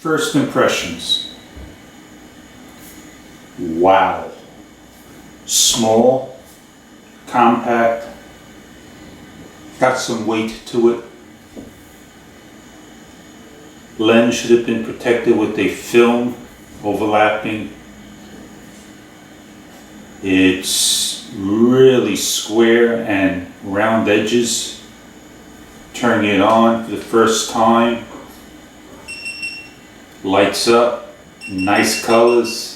First impressions. Wow. Small, compact, got some weight to it. Lens should have been protected with a film overlapping. It's really square and round edges. Turning it on for the first time. Lights up, nice colors.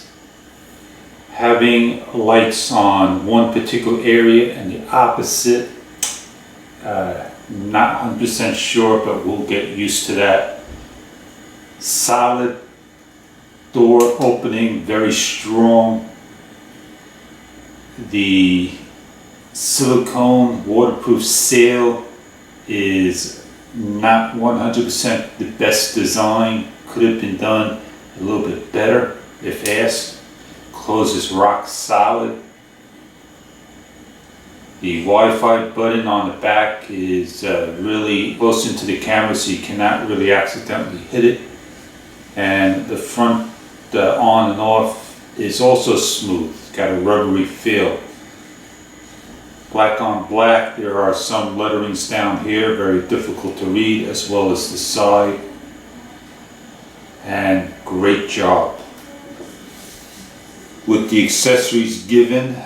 Having lights on one particular area and the opposite, not 100% sure, but we'll get used to that. Solid door opening, very strong. The silicone waterproof sail is not 100% the best design. Could have been done a little bit better if asked. Closes rock solid. The Wi-Fi button on the back is really close into the camera, so you cannot really accidentally hit it. And the front on and off is also smooth. It's got a rubbery feel. Black on black. There are some letterings down here, very difficult to read, as well as the side. And great job. With the accessories given,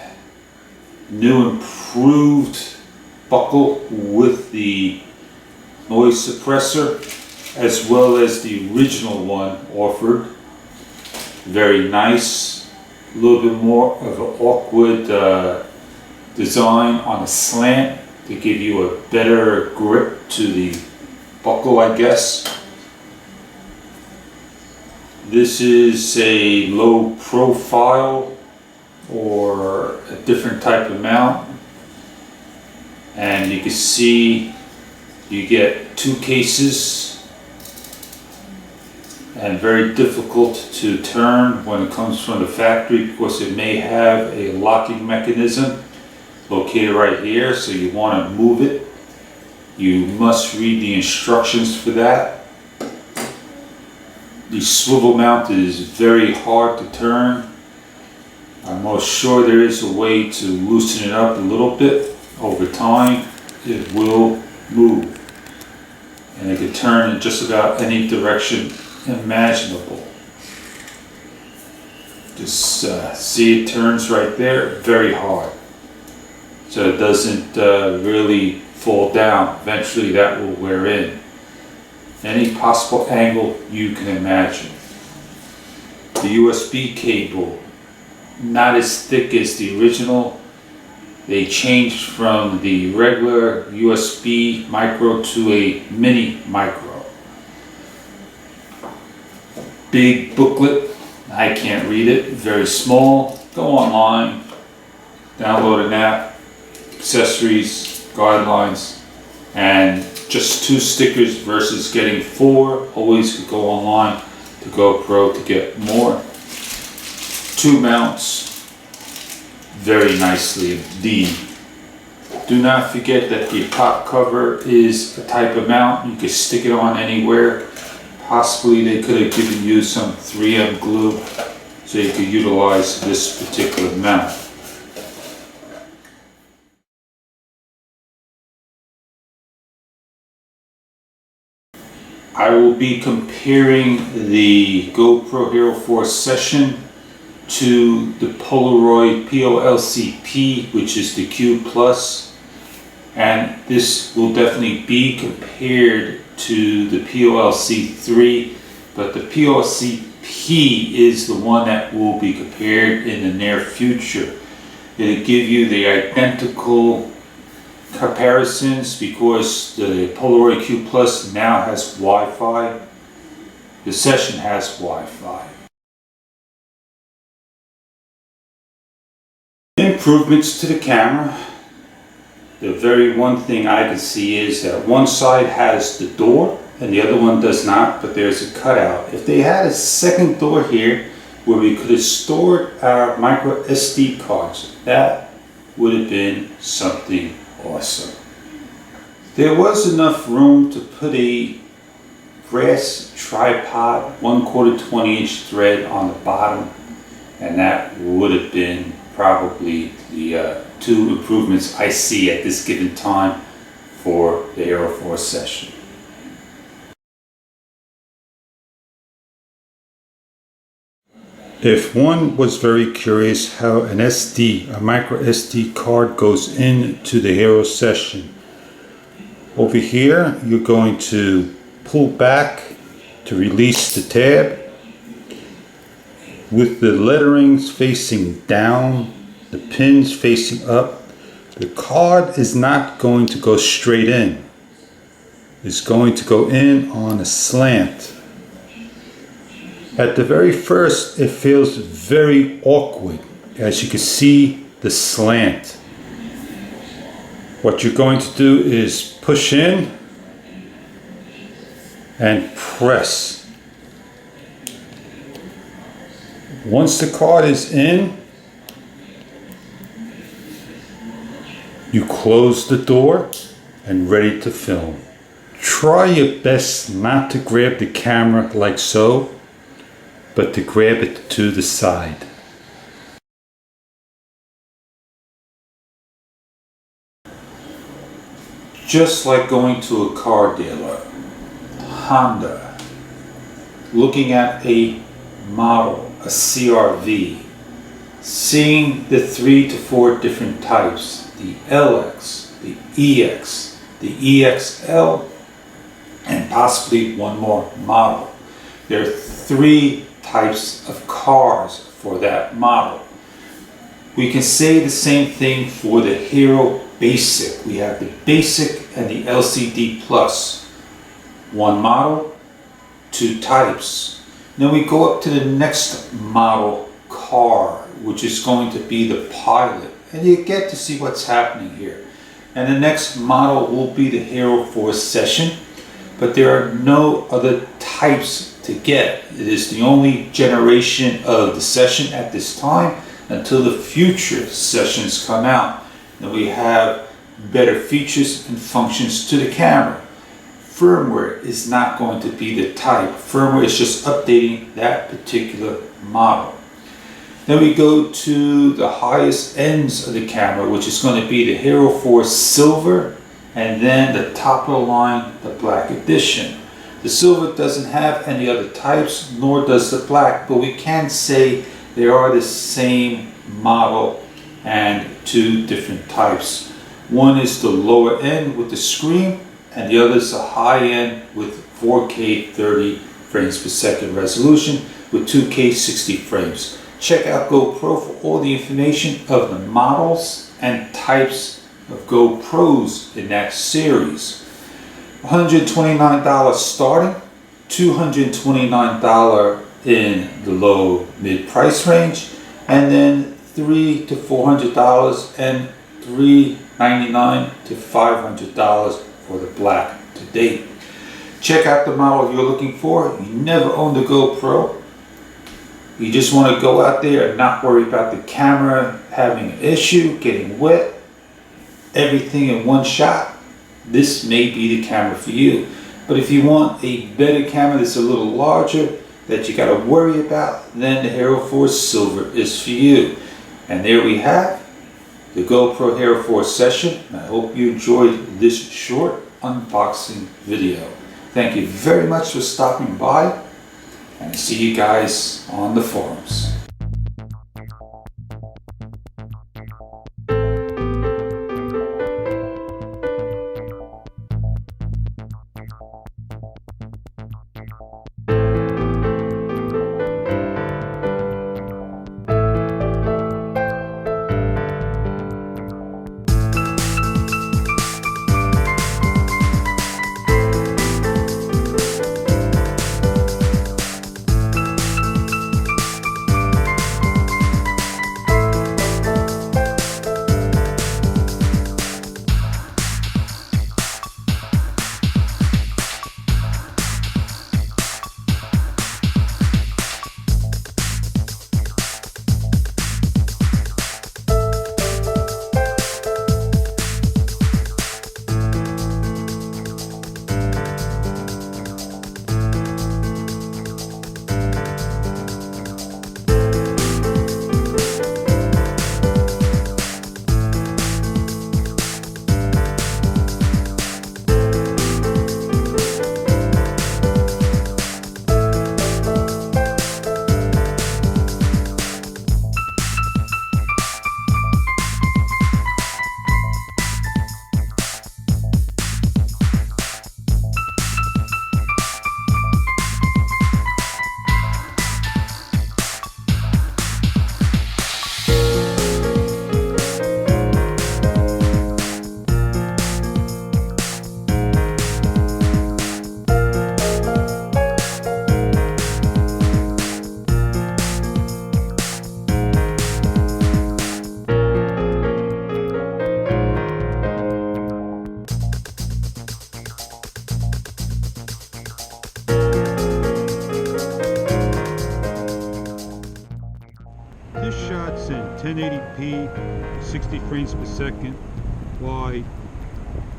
new improved buckle with the noise suppressor, as well as the original one offered. Very nice. A little bit more of an awkward design on a slant to give you a better grip to the buckle, I guess. This is a low profile or a different type of mount, and you can see you get two cases, and very difficult to turn when it comes from the factory because it may have a locking mechanism located right here, so you want to move it. You must read the instructions for that. The swivel mount is very hard to turn. I'm most sure there is a way to loosen it up a little bit. Over time, it will move. And it can turn in just about any direction imaginable. Just see it turns right there, very hard. So it doesn't really fall down. Eventually that will wear in. Any possible angle you can imagine. The USB cable, not as thick as the original. They changed from the regular USB micro to a mini micro. Big booklet, I can't read it, very small. Go online, download an app, accessories, guidelines, and just 2 stickers versus getting 4. Always could go online to Gopro to get more. 2 mounts, very nicely indeed. Do not forget that the top cover is a type of mount. You can stick it on anywhere. Possibly they could have given you some 3M glue so you could utilize this particular mount. I will be comparing the GoPro Hero 4 Session to the Polaroid POLCP, which is the Q Plus, and this will definitely be compared to the POLC3, but the POLCP is the one that will be compared in the near future. It'll give you the identical comparisons because the Polaroid Q Plus now has Wi-Fi. The Session has Wi-Fi. Improvements to the camera. The very one thing I can see is that one side has the door and the other one does not, but there's a cutout. If they had a second door here where we could have stored our micro SD cards, that would have been something awesome. There was enough room to put a brass tripod, 1/4 20-inch thread on the bottom, and that would have been probably the two improvements I see at this given time for the Aero Force session. If one was very curious how a micro SD card goes into the Aero session, over here you're going to pull back to release the tab. With the letterings facing down, the pins facing up, the card is not going to go straight in. It's going to go in on a slant. At the very first, it feels very awkward, as you can see the slant. What you're going to do is push in and press. Once the card is in, you close the door and ready to film. Try your best not to grab the camera like so, but to grab it to the side. Just like going to a car dealer, Honda, looking at a model, a CRV, seeing the 3 to 4 different types, the LX, the EX, the EXL, and possibly one more model. There are 3 types of cars for that model. We can say the same thing for the Hero Basic. We have the Basic and the LCD Plus. One model, 2 types. Then we go up to the next model car, which is going to be the Pilot. And you get to see what's happening here. And the next model will be the Hero Force Session, but there are no other types to get. It is the only generation of the Session at this time until the future sessions come out. And we have better features and functions to the camera. Firmware is not going to be the type. Firmware is just updating that particular model. Then we go to the highest ends of the camera, which is going to be the Hero Force Silver, and then the top of the line, the Black Edition. The Silver doesn't have any other types, nor does the Black, but we can say they are the same model and 2 different types. One is the lower end with the screen, and the other is the high end with 4K 30 frames per second resolution with 2K 60 frames. Check out GoPro for all the information of the models and types of GoPros in that series. $129 starting, $229 in the low mid price range, and then $300 to $400 and $399 to $500 for the Black to date. Check out the model you're looking for. You never owned a GoPro. You just want to go out there and not worry about the camera having an issue, getting wet, everything in one shot. This may be the camera for you. But if you want a better camera that's a little larger, that you got to worry about, then the Hero Force Silver is for you. And there we have the GoPro Hero Force Session. I hope you enjoyed this short unboxing video. Thank you very much for stopping by, and see you guys on the forums. 1080p, 60 frames per second wide,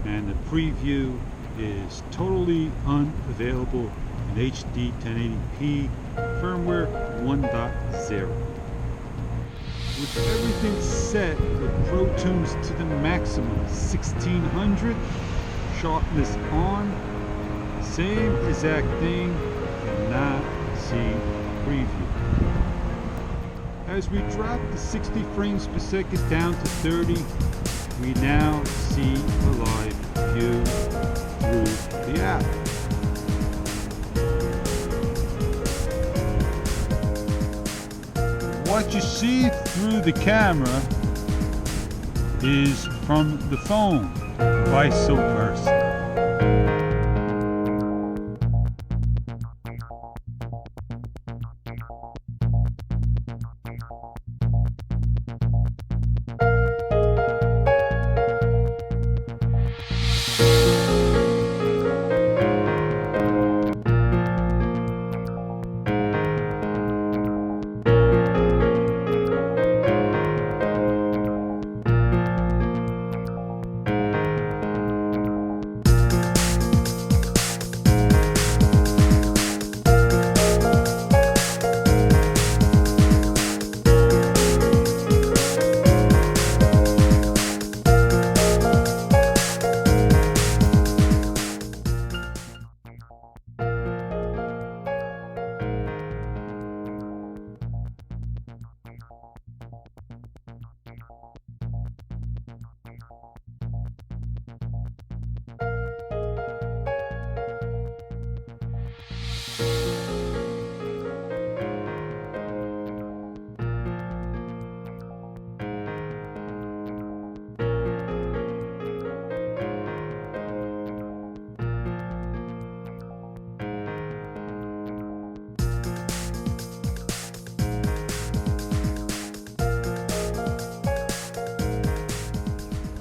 and the preview is totally unavailable in HD 1080p firmware 1.0. With everything set with Pro Tunes to the maximum 1600, sharpness on, same exact thing, cannot see preview. As we drop the 60 frames per second down to 30, we now see a live view through the app. What you see through the camera is from the phone, vice versa.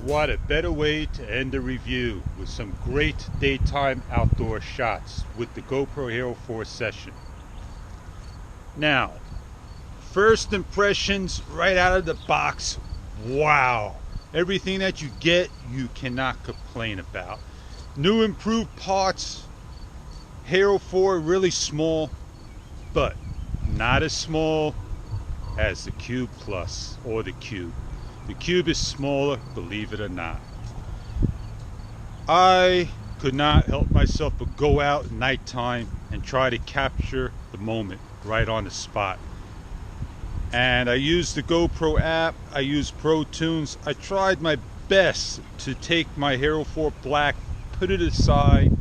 What a better way to end the review with some great daytime outdoor shots with the GoPro Hero 4 session. Now, first impressions right out of the box, wow. Everything that you get, you cannot complain about. New improved parts, Hero 4 really small, but not as small as the Cube Plus or the Cube. The Cube is smaller, believe it or not. I could not help myself but go out at nighttime and try to capture the moment right on the spot. And I used the GoPro app, I used Pro Tunes. I tried my best to take my Hero 4 Black, put it aside,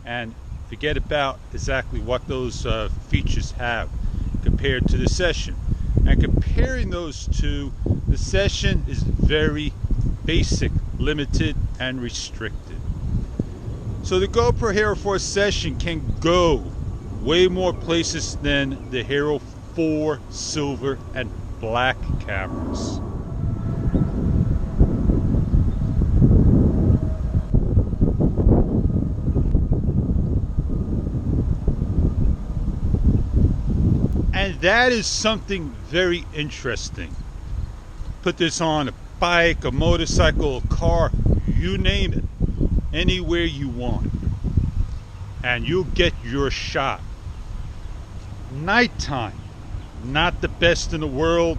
and forget about exactly what those features have compared to the Session. And comparing those two, the Session is very basic, limited, and restricted. So the GoPro Hero 4 Session can go way more places than the Hero 4 Silver and Black cameras. And that is something very interesting. Put this on a bike, a motorcycle, a car, you name it, anywhere you want, and you'll get your shot. Nighttime, not the best in the world.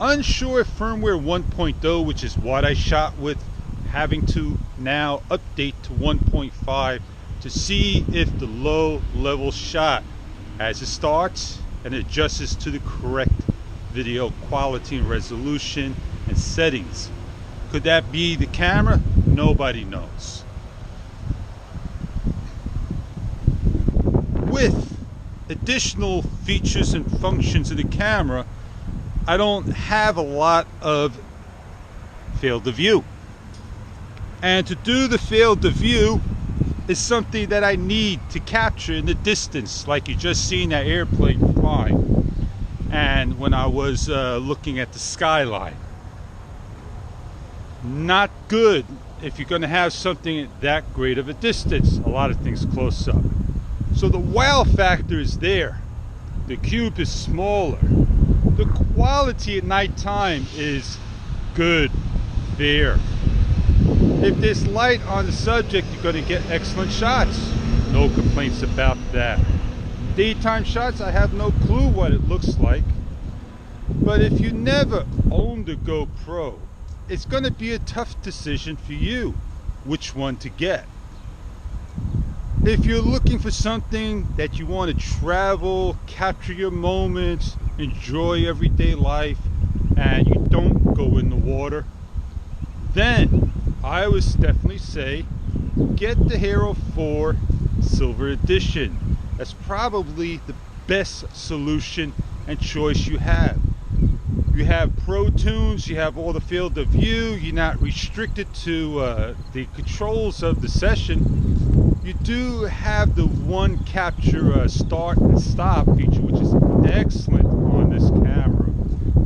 Unsure if firmware 1.0, which is what I shot with, having to now update to 1.5 to see if the low level shot, as it starts and adjusts to the correct video quality and resolution and settings. Could that be the camera? Nobody knows. With additional features and functions of the camera, I don't have a lot of field of view. And to do the field of view is something that I need to capture in the distance, like you just seen that airplane fly, and when I was looking at the skyline. Not good if you're going to have something at that great of a distance. A lot of things close up. So the wow factor is there. The Cube is smaller. The quality at nighttime is good, fair. If there's light on the subject, you're going to get excellent shots. No complaints about that. Daytime shots, I have no clue what it looks like. But if you never owned a GoPro, it's going to be a tough decision for you which one to get. If you're looking for something that you want to travel, capture your moments, enjoy everyday life, and you don't go in the water, then I would definitely say get the Hero 4 Silver Edition. That's probably the best solution and choice you have. You have Pro Tunes, you have all the field of view, you're not restricted to the controls of the session. You do have the one capture start and stop feature, which is excellent on this camera,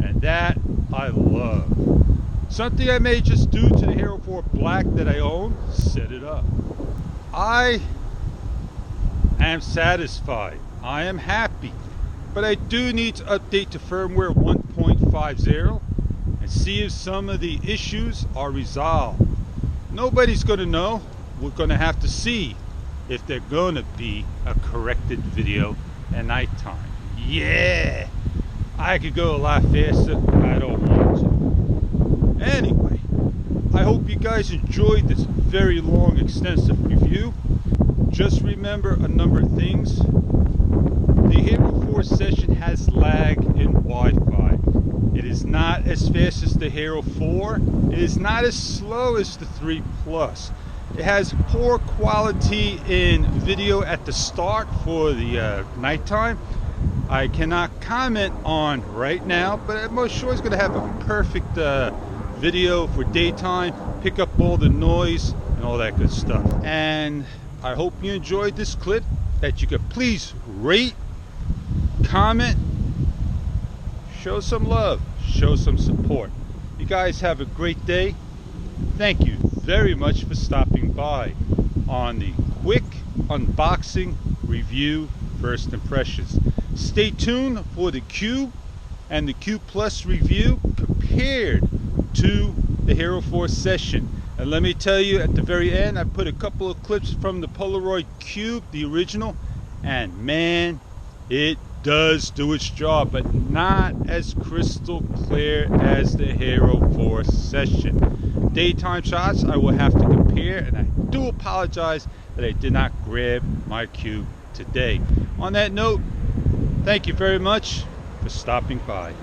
and that I love. Something I may just do to the Hero 4 Black that I own, set it up. I am satisfied, I am happy, but I do need to update to firmware 1.50 and see if some of the issues are resolved. Nobody's going to know. We're going to have to see if they're going to be a corrected video at nighttime. Yeah, I could go a lot faster. I don't want to. Anyway, I hope you guys enjoyed this very long, extensive review. Just remember a number of things. The Hero 4 session has lag in Wi-Fi. It is not as fast as the Hero 4. It is not as slow as the 3 Plus. It has poor quality in video at the start for the nighttime. I cannot comment on right now, but I'm most sure it's going to have a perfect video for daytime, pick up all the noise and all that good stuff. And I hope you enjoyed this clip, that you could please rate, comment, show some love, show some support. You guys have a great day. Thank you very much for stopping by on the quick unboxing review first impressions. Stay tuned for the Q and the Q Plus review compared to the Hero 4 session. And let me tell you, at the very end I put a couple of clips from the Polaroid Cube, the original, and man, it does do its job, but not as crystal clear as the Hero 4 session. Daytime shots I will have to compare, and I do apologize that I did not grab my Cube today. On that note, thank you very much for stopping by.